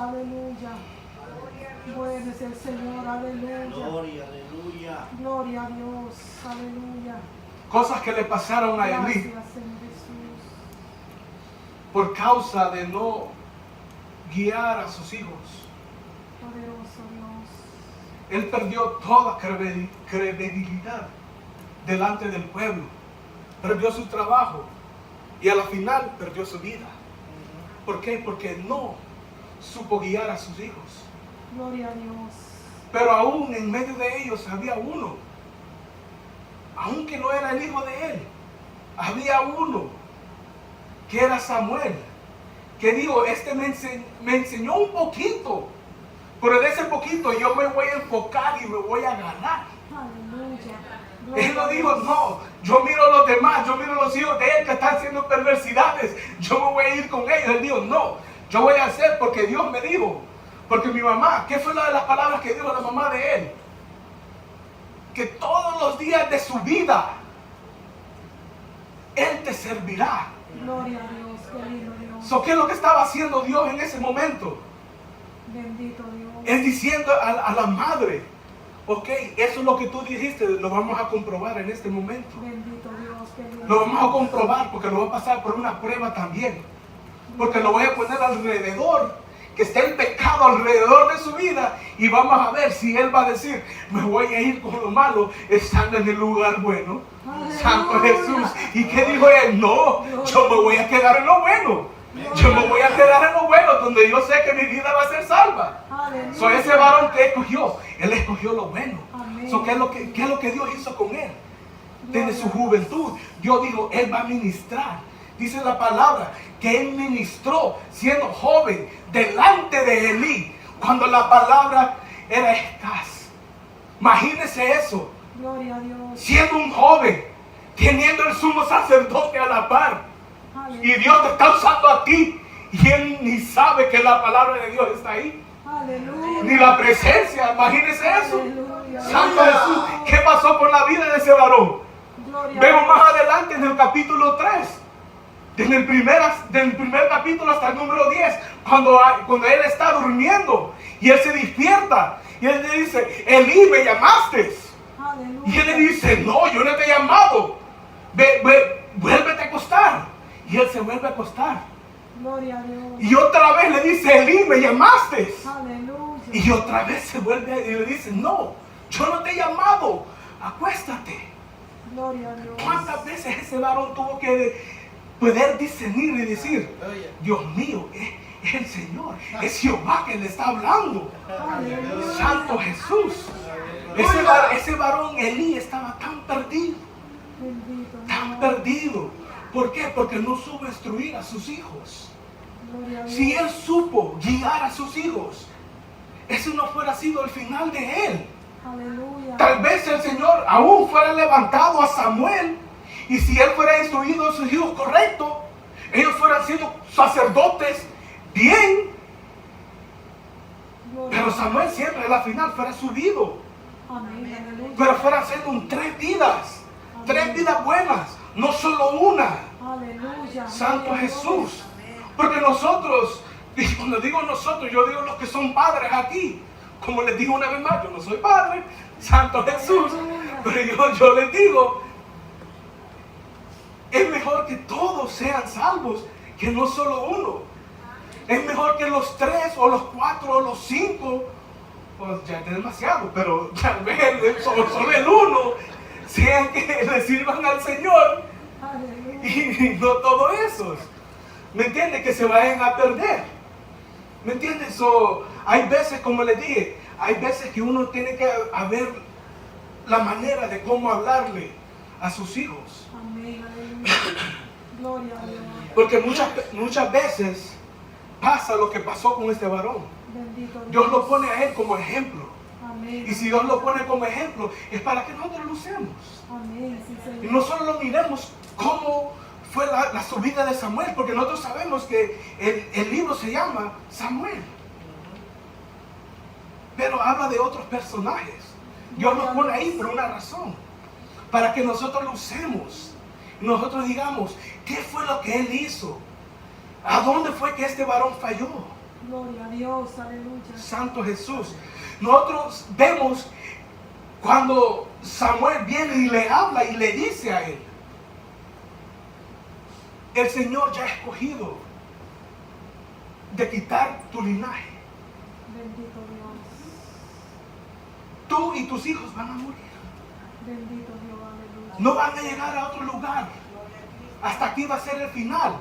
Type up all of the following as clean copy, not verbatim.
aleluya. Bueno es el Señor, aleluya. Gloria, aleluya. Gloria a Dios, aleluya. Cosas que le pasaron a Elí Gracias, Señor Jesús. por causa de no guiar a sus hijos. Poderoso Dios. Él perdió toda credibilidad delante del pueblo. Perdió su trabajo y a la final perdió su vida. ¿Por qué? Porque no supo guiar a sus hijos. Gloria a Dios. Pero aún en medio de ellos había uno, aunque no era el hijo de él, había uno que era Samuel, que dijo, este me enseñó un poquito, pero de ese poquito yo me voy a enfocar y me voy a ganar. Aleluya. Él no dijo, no, yo miro a los demás, yo miro a los hijos de él que están haciendo perversidades, yo me voy a ir con ellos. Él dijo, no, yo voy a hacer porque Dios me dijo. Porque mi mamá, ¿qué fue una de las palabras que dijo la mamá de él? Que todos los días de su vida, Él te servirá. Gloria a Dios, qué lindo Dios. ¿Qué es lo que estaba haciendo Dios en ese momento? Bendito Dios. Es diciendo a la madre, ok, eso es lo que tú dijiste, lo vamos a comprobar en este momento. Bendito Dios, qué lindo. Lo vamos a comprobar porque lo va a pasar por una prueba también. Porque lo voy a poner alrededor, que esté el pecado alrededor de su vida, y vamos a ver si él va a decir, me voy a ir con lo malo estando en el lugar bueno. Aleluya. Santo Jesús. ¿Y qué dijo él? No, yo me voy a quedar en lo bueno. Yo me voy a quedar en lo bueno, donde yo sé que mi vida va a ser salva. Aleluya. Ese varón que escogió, él escogió lo bueno. Amén. ¿Qué es lo que Dios hizo con él? Desde su juventud, Dios dijo, él va a ministrar. Dice la palabra que él ministró siendo joven delante de Elí, cuando la palabra era escasa. Imagínese eso, Gloria a Dios. siendo un joven, teniendo el sumo sacerdote a la par, y Aleluya. Dios te está usando a ti, y él ni sabe que la palabra de Dios está ahí, Aleluya. ni la presencia. Imagínese eso. Aleluya. Santo Jesús, ¿qué pasó con la vida de ese varón? Gloria a Vemos Dios. más adelante en el capítulo 3, del primer capítulo hasta el número 10, cuando él está durmiendo y él se despierta y él le dice, Elí, ¿me llamaste? Aleluya. Y él le dice, no, yo no te he llamado, vuélvete a acostar. Y él se vuelve a acostar. Gloria a Dios. Y otra vez le dice, Elí, ¿me llamaste? Aleluya. Y otra vez se vuelve y le dice, no, yo no te he llamado, acuéstate. Gloria a Dios. ¿Cuántas veces ese varón tuvo que poder discernir y decir, Dios mío, es el Señor, es Jehová que le está hablando? Aleluya. Santo Jesús. Ese varón Elí estaba tan perdido, Bendito tan Dios. perdido. ¿Por qué? Porque no supo instruir a sus hijos. Gloria a Dios. Si él supo guiar a sus hijos, eso no fuera sido el final de él. Aleluya. Tal vez el Señor aún fuera levantado a Samuel, y si él fuera instruido a sus hijos correcto, ellos fueran siendo sacerdotes bien. Gloria Pero a Samuel siempre a la final fuera subido, Dios. Amén. Aleluya. pero fuera siendo tres vidas buenas, no solo una. Aleluya. Santo Gloria a Dios. Jesús. Porque nosotros, y cuando digo nosotros, yo digo los que son padres aquí. Como les digo una vez más, yo no soy padre, Santo Jesús, pero yo les digo, es mejor que todos sean salvos, que no solo uno. Es mejor que los 3 o los 4 o los 5, pues ya es demasiado, pero tal vez solo el uno, sean que le sirvan al Señor, Aleluya. y no todos esos, ¿me entiendes? Que se vayan a perder, ¿me entiendes? Hay veces, como les dije, hay veces que uno tiene que ver la manera de cómo hablarle a sus hijos. Amén. Aleluya. Gloria a Dios. Porque muchas veces pasa lo que pasó con este varón. Bendito Dios lo pone a él como ejemplo. Amén. Y si Dios lo pone como ejemplo, es para que nosotros lo usemos. Amén. Sí, Y Señor. no solo lo miremos cómo fue la subida de Samuel, porque nosotros sabemos que el libro se llama Samuel. Pero habla de otros personajes. Dios lo pone ahí por una razón. Para que nosotros lo usemos. Y nosotros digamos, ¿qué fue lo que él hizo? ¿A dónde fue que este varón falló? Gloria a Dios, aleluya. Santo Jesús. Nosotros vemos cuando Samuel viene y le habla y le dice a él, el Señor ya ha escogido de quitar tu linaje. Bendito Dios. Tú y tus hijos van a morir. Bendito Dios, aleluya. No van a llegar a otro lugar. Hasta aquí va a ser el final.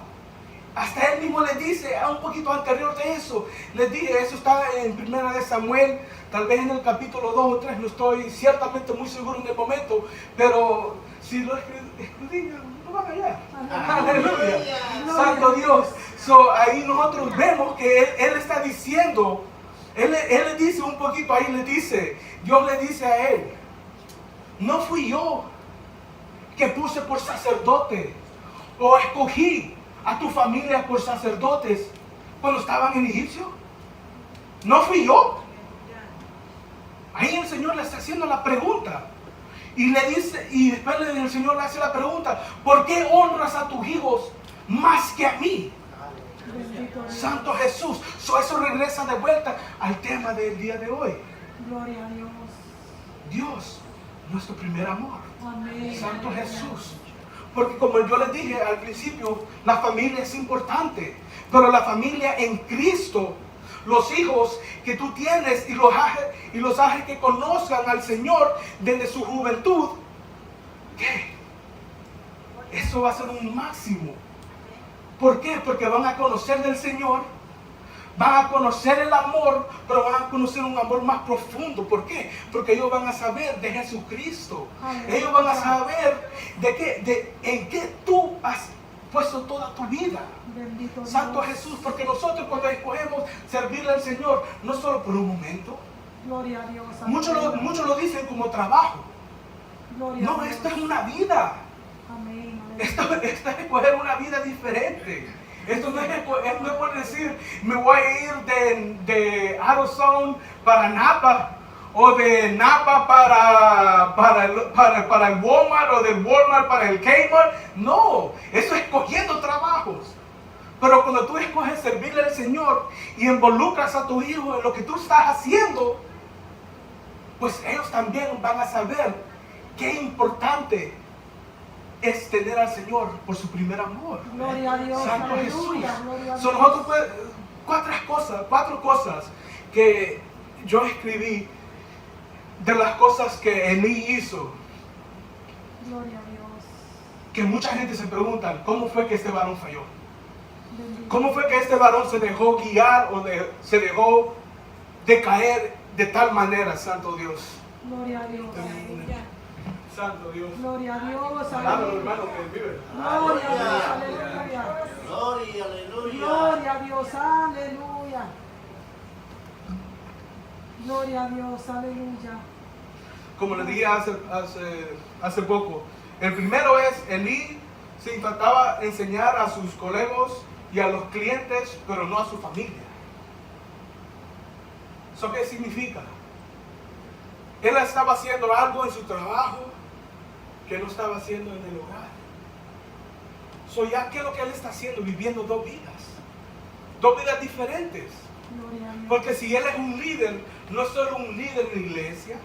Hasta él mismo les dice, un poquito anterior de eso, les dije, eso está en 1 de Samuel, tal vez en el capítulo 2 o 3, no estoy ciertamente muy seguro en el momento, pero si lo escudriñan, no van allá. Aleluya. Santo Dios. So, ahí nosotros vemos que él está diciendo, él le dice un poquito, ahí le dice, Dios le dice a él, no fui yo que puse por sacerdote o escogí a tu familia por sacerdotes cuando estaban en Egipcio. No fui yo. Ahí el Señor le está haciendo la pregunta. Y le dice, y después el Señor le hace la pregunta, ¿por qué honras a tus hijos más que a mí? Bendito Dios. Santo Jesús. Eso regresa de vuelta al tema del día de hoy. Gloria a Dios. Dios, nuestro primer amor. Amén. Santo Aleluya. Jesús. Porque como yo les dije al principio, la familia es importante. Pero la familia en Cristo, los hijos que tú tienes y los haces que conozcan al Señor desde su juventud, ¿qué? Eso va a ser un máximo. ¿Por qué? Porque van a conocer del Señor, van a conocer el amor, pero van a conocer un amor más profundo. ¿Por qué? Porque ellos van a saber de Jesucristo. Aleluya. Ellos van a saber en qué tú has puesto toda tu vida. Bendito Dios. Santo Jesús, porque nosotros cuando escogemos servirle al Señor, no solo por un momento, Gloria a Dios. muchos lo dicen como trabajo. Gloria No, a Dios. esto es una vida. Amén. Esto es escoger una vida diferente. Esto no es por decir, me voy a ir de Arizona para Napa, o de Napa para el Walmart, o del Walmart para el Kmart. No, eso es escogiendo trabajos. Pero cuando tú escoges servirle al Señor y involucras a tu hijo en lo que tú estás haciendo, pues ellos también van a saber qué importante es tener al Señor por su primer amor. Gloria a Dios. Santo Aleluya. Jesús. Gloria a So, Dios. nosotros cuatro cosas que yo escribí de las cosas que Elí hizo, Gloria a Dios. que mucha gente se pregunta, ¿cómo fue que este varón falló? Bendito. ¿Cómo fue que este varón se dejó guiar o se dejó decaer de tal manera, Santo Dios? Gloria a Dios. Santo Dios. Gloria a Dios. Alabado, Aleluya. hermano, que vive. Gloria a Dios. Aleluya. Gloria, aleluya. Gloria a Dios. Aleluya. Gloria a Dios. Aleluya. Como le dije hace poco, el primero es, Elí se intentaba enseñar a sus colegas y a los clientes, pero no a su familia. ¿Eso qué significa? Él estaba haciendo algo en su trabajo que no estaba haciendo en el hogar. Ya, ¿qué es lo que él está haciendo? Viviendo dos vidas diferentes. Gloria a Dios. Porque si él es un líder, no es solo un líder en la iglesia,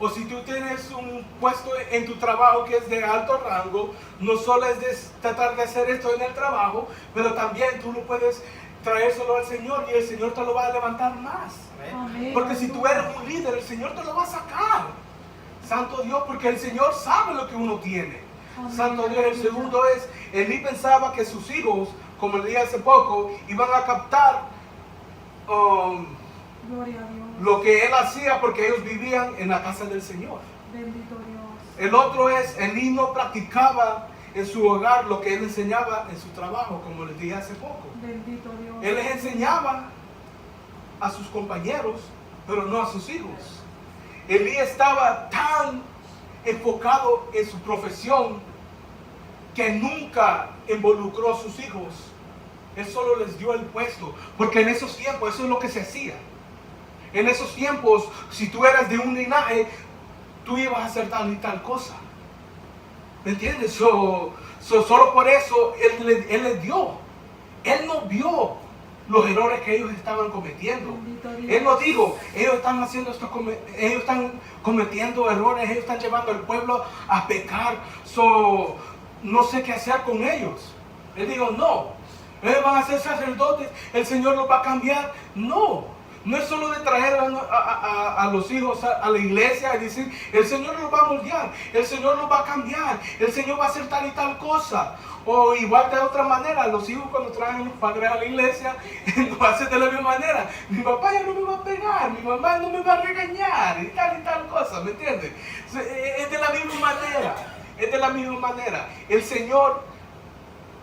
o si tú tienes un puesto en tu trabajo que es de alto rango, no solo es de tratar de hacer esto en el trabajo, pero también tú lo puedes traérselo al Señor y el Señor te lo va a levantar más. Amén. Porque si tú eres un líder, el Señor te lo va a sacar. Santo Dios, porque el Señor sabe lo que uno tiene. Amén. Santo Dios. El segundo es, Elí pensaba que sus hijos, como le dije hace poco, iban a captar Gloria a Dios. lo que él hacía porque ellos vivían en la casa del Señor. Bendito Dios. El otro es, Elí no practicaba en su hogar lo que él enseñaba en su trabajo, como les dije hace poco. Bendito Dios. Él les enseñaba a sus compañeros, pero no a sus hijos. Elí estaba tan enfocado en su profesión que nunca involucró a sus hijos. Él solo les dio el puesto, porque en esos tiempos eso es lo que se hacía. En esos tiempos, si tú eras de un linaje, tú ibas a hacer tal y tal cosa. ¿Me entiendes? Solo por eso él le dio. Él no vio los errores que ellos estaban cometiendo. Bendito Dios. Él nos dijo, ellos están haciendo esto, ellos están cometiendo errores, ellos están llevando al pueblo a pecar, no sé qué hacer con ellos. Él dijo, no, ellos van a ser sacerdotes, el Señor los va a cambiar. No es solo de traer a los hijos a la iglesia y decir, el Señor los va a moldear, el Señor los va a cambiar, el Señor va a hacer tal y tal cosa. O igual de otra manera, los hijos cuando traen a los padres a la iglesia, lo hacen de la misma manera. Mi papá ya no me va a pegar, mi mamá no me va a regañar y tal cosa, ¿me entiendes? Es de la misma manera, es de la misma manera. El Señor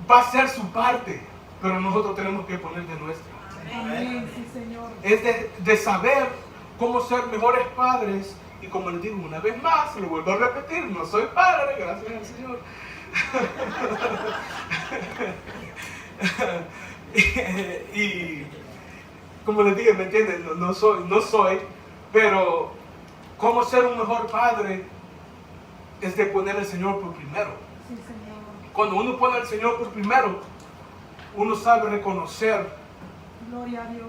va a hacer su parte, pero nosotros tenemos que poner de nuestra. Amén, sí, Señor. Es de saber cómo ser mejores padres. Y como les digo una vez más, lo vuelvo a repetir, no soy padre, gracias al Señor. y como les dije, ¿me entienden? No soy, pero cómo ser un mejor padre es de poner al Señor por primero. Sí, Señor. Cuando uno pone al Señor por primero, uno sabe reconocer Gloria a Dios.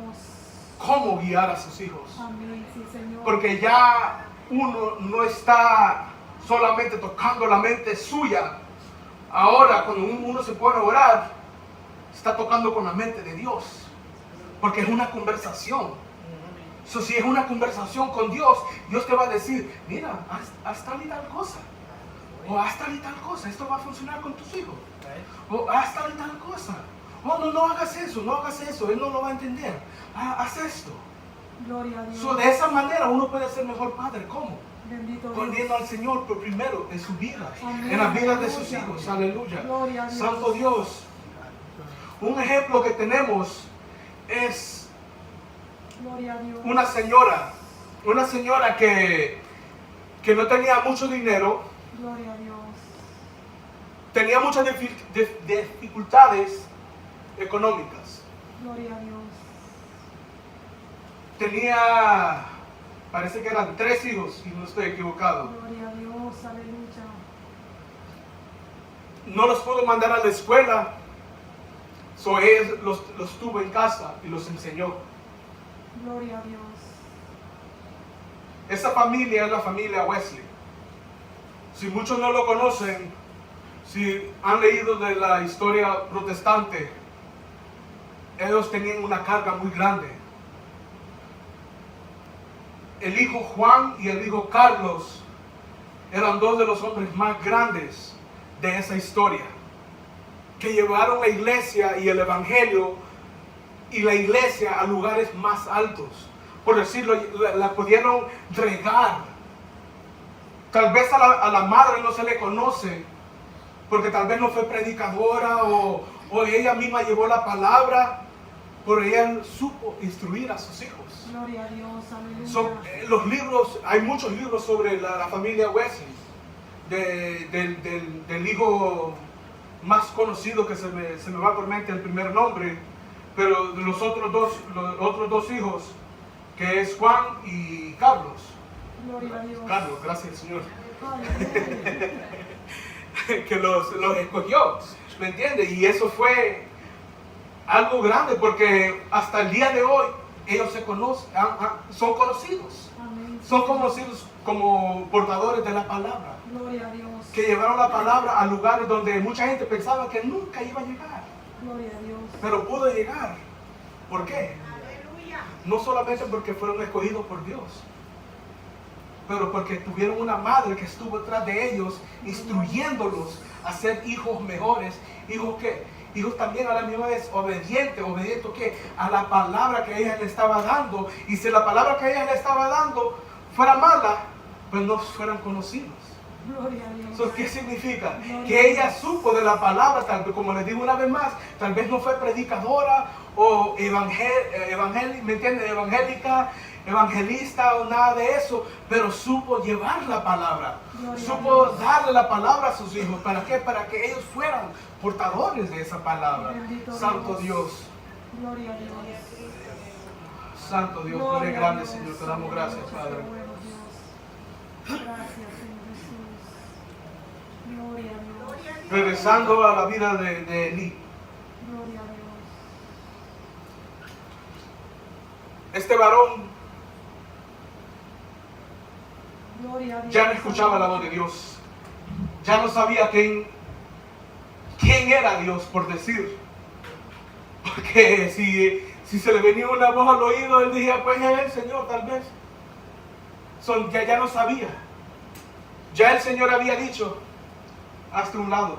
cómo guiar a sus hijos. Amén, sí, Señor. Porque ya uno no está solamente tocando la mente suya. Ahora, cuando uno se pone a orar, está tocando con la mente de Dios. Porque es una conversación. Si es una conversación con Dios, Dios te va a decir, mira, haz tal y tal cosa. O haz tal y tal cosa. Esto va a funcionar con tus hijos. O haz tal y tal cosa. Oh, no hagas eso, él no lo va a entender. Haz esto. Gloria a Dios. De esa manera uno puede ser mejor padre. ¿Cómo? Bendito Dios. Poniendo al Señor por primero en su vida, Amén. en las vidas de sus Aleluya. hijos. Aleluya. Gloria a Dios. Santo Dios. Un ejemplo que tenemos es Gloria a Dios. una señora que no tenía mucho dinero, Gloria a Dios. tenía muchas dificultades económicas. Gloria a Dios. Tenía, parece que eran 3 hijos, si no estoy equivocado. Gloria a Dios. Aleluya. No los pudo mandar a la escuela, ella los tuvo en casa y los enseñó. Gloria a Dios. Esa familia es la familia Wesley. Si muchos no lo conocen, si han leído de la historia protestante, ellos tenían una carga muy grande. El hijo Juan y el hijo Carlos eran 2 de los hombres más grandes de esa historia, que llevaron la iglesia y el evangelio y la iglesia a lugares más altos. Por decirlo, la pudieron regar. Tal vez a la madre no se le conoce, porque tal vez no fue predicadora o ella misma llevó la palabra, pero ella supo instruir a sus hijos. Gloria a Dios. Aleluya. Los libros, hay muchos libros sobre la familia Wesley, del hijo más conocido que se me va por mente el primer nombre, pero de los otros dos hijos, que es Juan y Carlos. Gloria a Dios. Carlos, gracias Señor. Aleluya. Que los escogió, ¿me entiendes? Y eso fue algo grande, porque hasta el día de hoy ellos se conocen, son conocidos. Amén. Son conocidos como portadores de la palabra, Gloria a Dios. que llevaron la palabra a lugares donde mucha gente pensaba que nunca iba a llegar, Gloria a Dios. pero pudo llegar. ¿Por qué? No solamente porque fueron escogidos por Dios, pero porque tuvieron una madre que estuvo detrás de ellos, instruyéndolos a ser hijos mejores, hijos también a la misma vez obedientes ¿qué? A la palabra que ella le estaba dando. Y si la palabra que ella le estaba dando fuera mala, pues no fueran conocidos. Gloria a Dios. ¿Eso qué significa? Gloria Que a ella Dios. supo de la palabra, tal vez, como les digo una vez más, tal vez no fue predicadora o ¿me entienden? Evangelista o nada de eso, pero supo llevar la palabra, Gloria a supo Dios. darle la palabra a sus hijos. ¿Para qué? Para que ellos fueran portadores de esa palabra. Bendito Santo Dios. Dios, Gloria a Dios. Santo Dios, tú Gloria eres a grande, Dios. Señor, te damos gracias, Aleluya, Padre. qué bueno, Dios. Gracias, Señor Jesús. Gloria a Dios. Regresando a la vida de Eli, Gloria a este varón Gloria a Dios. ya no escuchaba la voz de Dios. Ya no sabía quién era Dios, por decir. Porque si se le venía una voz al oído, él decía, pues es el Señor tal vez. Ya no sabía. Ya el Señor había dicho, hazte un lado.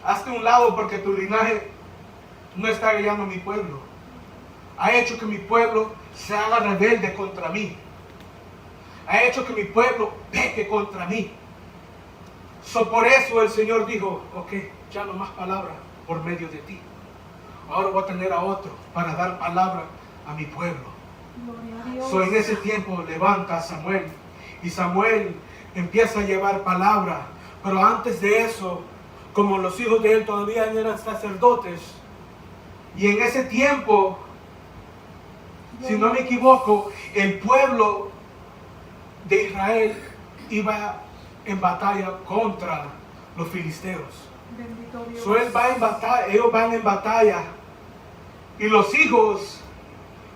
Hazte un lado porque tu linaje no está guiando a mi pueblo. Ha hecho que mi pueblo se haga rebelde contra mí. Ha hecho que mi pueblo peque contra mí. Por eso el Señor dijo, ok, ya no más palabra por medio de ti. Ahora voy a tener a otro para dar palabra a mi pueblo. Gloria a Dios. En ese tiempo levanta a Samuel. Y Samuel empieza a llevar palabra. Pero antes de eso, como los hijos de él todavía eran sacerdotes, y en ese tiempo, si no me equivoco, el pueblo de Israel iba en batalla contra los filisteos. Bendito Dios. Ellos van en batalla. Y los hijos,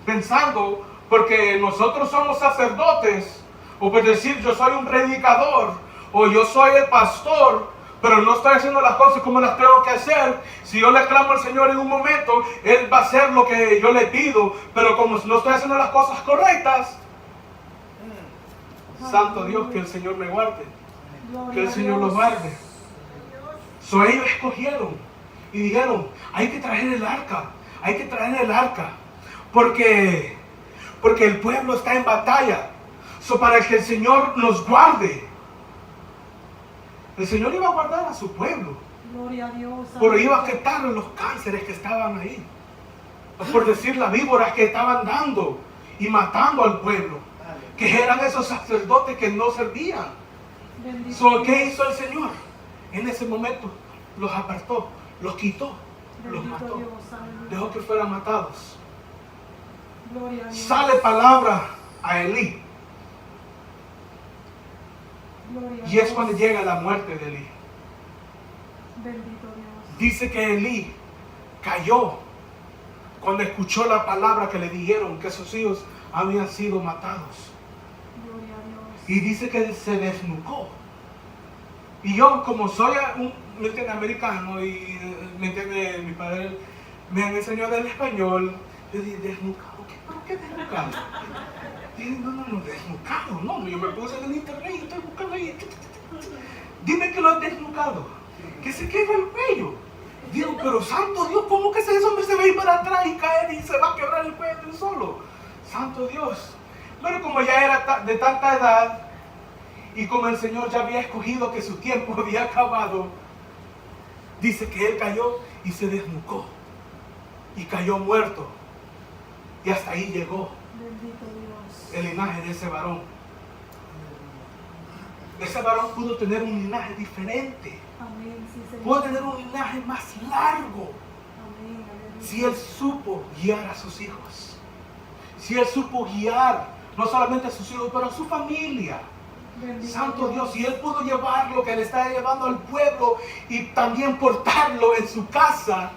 pensando, porque nosotros somos sacerdotes, o por decir yo soy un predicador, o yo soy el pastor, pero no estoy haciendo las cosas como las tengo que hacer. Si yo le clamo al Señor en un momento, Él va a hacer lo que yo le pido, pero como no estoy haciendo las cosas correctas, santo Dios, que el Señor me guarde, que el Señor los guarde. Ellos escogieron y dijeron, hay que traer el arca, porque el pueblo está en batalla. Para que el Señor nos guarde. El Señor iba a guardar a su pueblo. Gloria a Dios. Pero iba a quitar los cánceres que estaban ahí. Por decir, las víboras que estaban dando y matando al pueblo. Que eran esos sacerdotes que no servían. ¿Qué hizo el Señor? En ese momento los apartó, los quitó, los mató. Dios, Dejó que fueran matados. Gloria a Dios. Sale palabra a Elí. Gloria a Y es Dios. cuando llega la muerte de Elí. Bendito Dios. Dice que Elí cayó cuando escuchó la palabra que le dijeron que sus hijos habían sido matados. Gloria a Dios. Y dice que se desnucó. Y yo, como soy un americano y me entiende, mi padre me enseñó del español, yo dije, ¿desnucado? ¿Pero qué desnucado? Dije, no, desnucado, no, yo me puse en el internet y estoy buscando ahí. Dime que lo has desnucado, que se quebra el cuello. Digo, pero santo Dios, ¿cómo que ese hombre se va a ir para atrás y caer y se va a quebrar el cuello de un solo? Santo Dios. Pero como ya era de tanta edad, y como el Señor ya había escogido que su tiempo había acabado, dice que él cayó y se desnucó. Y cayó muerto. Y hasta ahí llegó Bendito Dios. el linaje de ese varón. Ese varón pudo tener un linaje diferente. Amén. Sí, Señor. Pudo tener un linaje más largo. Amén. Aleluya. Si él supo guiar a sus hijos. Si él supo guiar no solamente a sus hijos, pero a su familia. Bendito Santo Dios, y él pudo llevar lo que le está llevando al pueblo y también portarlo en su casa.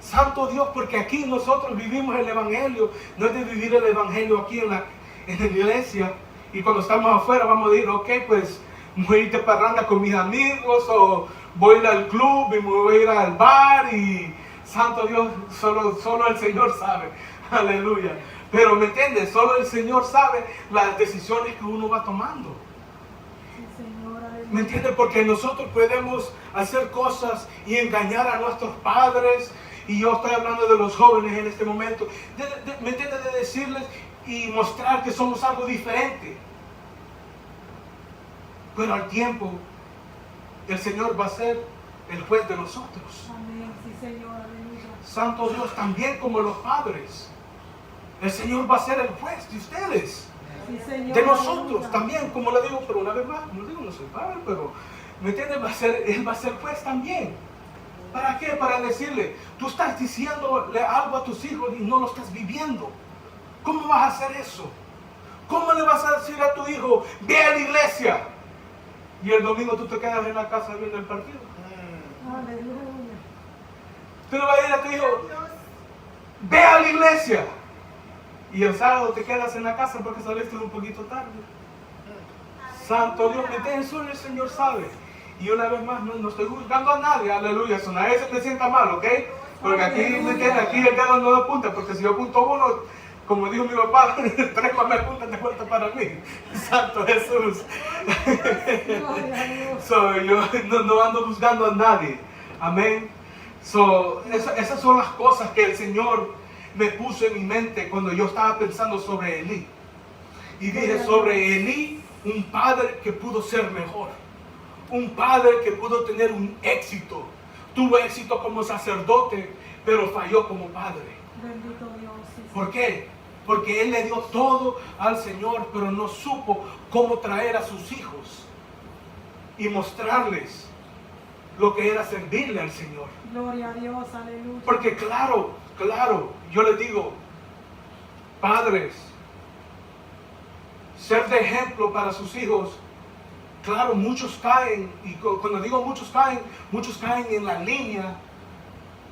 Santo Dios, porque aquí nosotros vivimos el Evangelio. No es de vivir el Evangelio aquí en la iglesia. Y cuando estamos afuera vamos a decir, ok, pues voy a ir de parranda con mis amigos, o voy a ir al club y me voy a ir al bar, y Santo Dios, solo el Señor sabe. Aleluya. Pero ¿me entiendes? Solo el Señor sabe las decisiones que uno va tomando. Sí, Señor. Aleluya. ¿Me entiendes? Porque nosotros podemos hacer cosas y engañar a nuestros padres. Y yo estoy hablando de los jóvenes en este momento. ¿Me entiendes? De decirles y mostrar que somos algo diferente. Pero al tiempo, el Señor va a ser el juez de nosotros. Amén. Sí, Señor. Aleluya. Santo Dios, también como los padres. El Señor va a ser el juez de ustedes. Sí, Señor. De nosotros Aleluya. también, como le digo, pero una vez más, como le digo, no soy padre, pero ¿me entiendes? Él va a ser juez también. ¿Para qué? Para decirle, tú estás diciéndole algo a tus hijos y no lo estás viviendo. ¿Cómo vas a hacer eso? ¿Cómo le vas a decir a tu hijo, ve a la iglesia? Y el domingo tú te quedas en la casa viendo el partido. Aleluya. Tú le vas a decir a tu hijo, ve a la iglesia. Y el sábado te quedas en la casa porque saliste un poquito tarde. Santo Dios, ¿me entiendes? Solo el Señor sabe. Y una vez más, no estoy juzgando a nadie, aleluya. Eso nadie se me sienta mal, ¿ok? Porque aquí, ¿me entiendes? Aquí el dedo no apunta, porque si yo apunto uno, como dijo mi papá, 3 más me apuntan de vuelta para mí. Santo Jesús. So, yo no ando juzgando a nadie. Amén. So, esas son las cosas que el Señor me puso en mi mente cuando yo estaba pensando sobre Elí. Y dije sobre Elí, un padre que pudo ser mejor. Un padre que pudo tener un éxito. Tuvo éxito como sacerdote, pero falló como padre. Bendito Dios. Sí, sí. ¿Por qué? Porque él le dio todo al Señor, pero no supo cómo traer a sus hijos y mostrarles lo que era servirle al Señor. Gloria a Dios, aleluya. Porque claro, yo les digo, padres, ser de ejemplo para sus hijos. Claro, muchos caen, y cuando digo muchos caen en la línea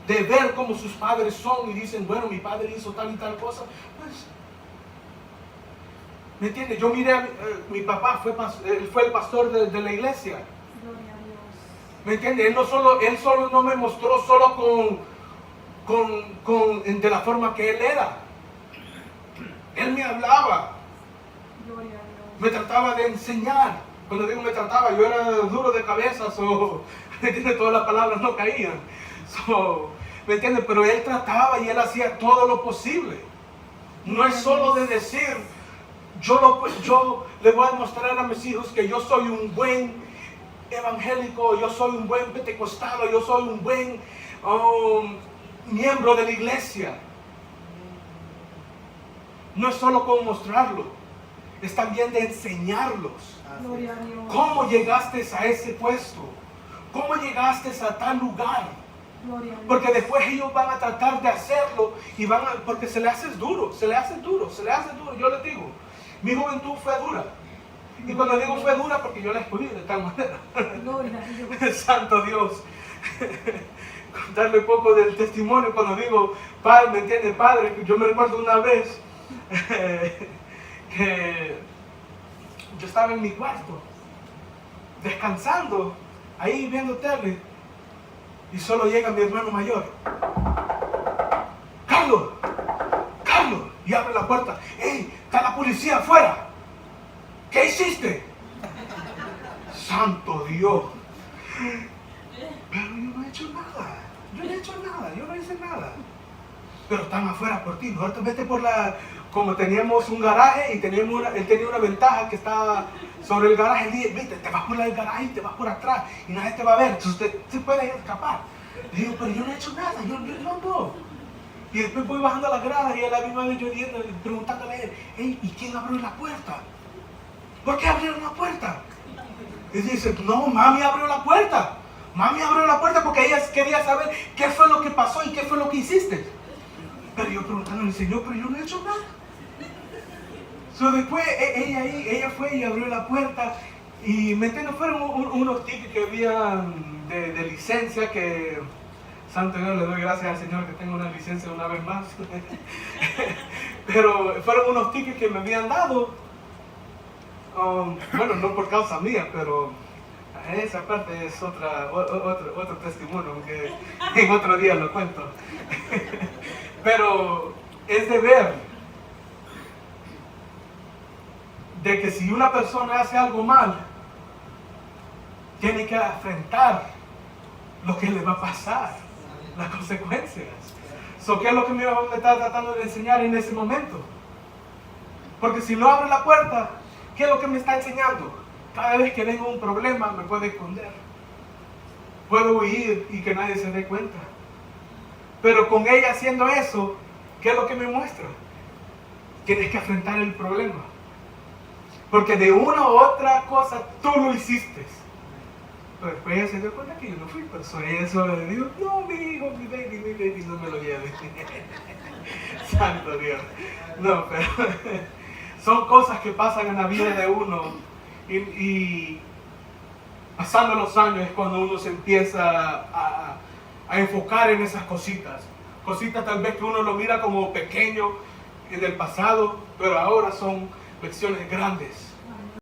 de ver cómo sus padres son y dicen, bueno, mi padre hizo tal y tal cosa. Pues, ¿me entiendes? Yo miré a mi papá, fue el pastor de la iglesia. Gloria a Dios. ¿Me entiendes? Él solo no me mostró solo de la forma que él era. Él me hablaba, Gloria a Dios. me trataba de enseñar. Cuando digo me trataba, yo era duro de cabeza, ¿me entiendes? Todas las palabras no caían. ¿Me entiendes? Pero él trataba y él hacía todo lo posible. No es solo de decir, yo le voy a mostrar a mis hijos que yo soy un buen evangélico, yo soy un buen pentecostal, yo soy un buen miembro de la iglesia. No es solo como mostrarlo, es también de enseñarlos. Gloria a Dios. ¿Cómo llegaste a ese puesto? ¿Cómo llegaste a tal lugar? Gloria a Dios. Porque después ellos van a tratar de hacerlo y porque se le hace duro. Yo les digo, mi juventud fue dura. Y cuando digo fue dura, porque yo la escogí de tal manera. Gloria a Dios. Santo Dios. Contarle un poco del testimonio cuando digo, padre, ¿me entiende, padre? Yo me recuerdo una vez que yo estaba en mi cuarto, descansando, ahí viendo tele, y solo llega mi hermano mayor. Carlos, y abre la puerta. ¡Ey! Está la policía afuera. ¿Qué hiciste? Santo Dios. Pero yo no he hecho nada. Yo no hice nada. Pero están afuera por ti. Nosotros vete como teníamos un garaje y él tenía una ventaja que estaba sobre el garaje. Él dice, vete, te vas por el garaje y te vas por atrás y nadie te va a ver. Entonces te puedes escapar. Le digo, pero yo no he hecho nada, yo no. Y después voy bajando las gradas y él a la misma vez yo preguntándole a él, hey, ¿y quién abrió la puerta? ¿Por qué abrieron la puerta? Y dice, no, mami abrió la puerta. Mami abrió la puerta porque ella quería saber qué fue lo que pasó y qué fue lo que hiciste. Pero yo preguntándole, Señor, pero yo no he hecho nada. Después ella fue y abrió la puerta y me entiendo, fueron unos tickets que habían de licencia que, santo Dios, le doy gracias al Señor que tengo una licencia una vez más. Pero fueron unos tickets que me habían dado, bueno, no por causa mía, pero esa parte es otro testimonio que en otro día lo cuento. Pero es de ver de que si una persona hace algo mal, tiene que enfrentar lo que le va a pasar, las consecuencias. ¿Qué es lo que mi mamá me está tratando de enseñar en ese momento? Porque si no abre la puerta, ¿qué es lo que me está enseñando? Cada vez que venga un problema me puedo esconder, puedo huir y que nadie se dé cuenta. Pero con ella haciendo eso, ¿qué es lo que me muestra? Tienes que enfrentar el problema. Porque de una u otra cosa tú lo hiciste. Pero después ella se dio cuenta que yo no fui, pero sobre eso le digo, no, mi hijo, mi baby, no me lo lleves. Santo Dios. No, pero son cosas que pasan en la vida de uno y pasando los años es cuando uno se empieza a enfocar en esas cositas. Cositas tal vez que uno lo mira como pequeño, en el pasado, pero ahora son lecciones grandes